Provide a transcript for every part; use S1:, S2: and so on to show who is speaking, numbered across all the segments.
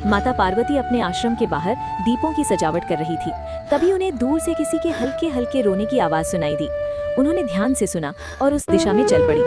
S1: माता पार्वती अपने आश्रम के बाहर दीपों की सजावट कर रही थी। तभी उन्हें दूर से किसी के हल्के हल्के रोने की आवाज सुनाई दी। उन्होंने ध्यान से सुना और उस दिशा में चल पड़ी।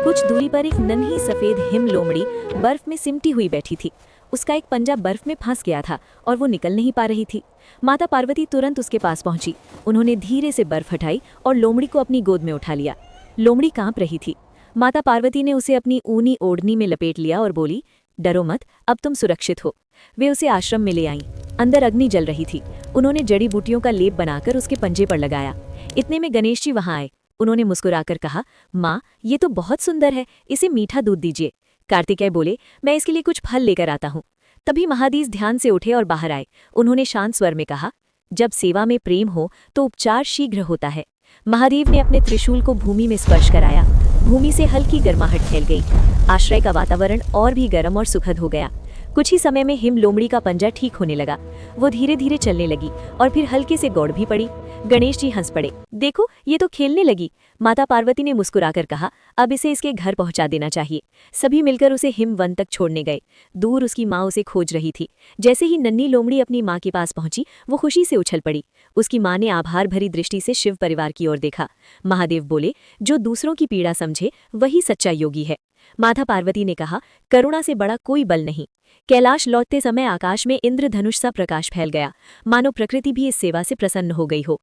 S1: कुछ दूरी पर एक नन्ही सफेद हिम लोमड़ी बर्फ में सिमटी हुई बैठी थी। उसका एक पंजा बर्फ में फंस गया था और वो निकल नहीं पा रही थी। माता पार्वती तुरंत उसके पास पहुंची। उन्होंने धीरे से बर्फ हटाई और लोमड़ी को अपनी गोद में उठा लिया। लोमड़ी कांप रही थी। माता पार्वती ने उसे अपनी ऊनी ओढ़नी में लपेट लिया और बोली, डरो मत, अब तुम सुरक्षित हो। वे उसे आश्रम में ले आईं। अंदर अग्नि जल रही थी। उन्होंने जड़ी बूटियों का लेप बनाकर उसके पंजे पर लगाया। इतने में गणेश जी वहां आए। उन्होंने मुस्कुराकर कहा, माँ, ये तो बहुत सुंदर है, इसे मीठा दूध दीजिए। कार्तिकेय बोले, मैं इसके लिए कुछ फल लेकर आता हूँ। तभी महादेव ध्यान से उठे और बाहर आए। उन्होंने शांत स्वर में कहा, जब सेवा में प्रेम हो तो उपचार शीघ्र होता है। महादेव ने अपने त्रिशूल को भूमि में स्पर्श कराया। भूमि से हल्की गर्माहट फैल गई। आश्रय का वातावरण और भी गर्म और सुखद हो गया। कुछ ही समय में हिम लोमड़ी का पंजा ठीक होने लगा। वो धीरे धीरे चलने लगी और फिर हल्के से गौड़ भी पड़ी। गणेश जी हंस पड़े, देखो, ये तो खेलने लगी। माता पार्वती ने मुस्कुराकर कहा, अब इसे इसके घर पहुंचा देना चाहिए। सभी मिलकर उसे हिम वन तक छोड़ने गए। दूर उसकी माँ उसे खोज रही थी। जैसे ही नन्ही लोमड़ी अपनी माँ के पास पहुंची, वो खुशी से उछल पड़ी। उसकी माँ ने आभार भरी दृष्टि से शिव परिवार की ओर देखा। महादेव बोले, जो दूसरों की पीड़ा समझे वही सच्चा योगी है। माता पार्वती ने कहा, करुणा से बड़ा कोई बल नहीं। कैलाश लौटते समय आकाश में इंद्रधनुष सा प्रकाश फैल गया, मानो प्रकृति भी इस सेवा से प्रसन्न हो गई हो।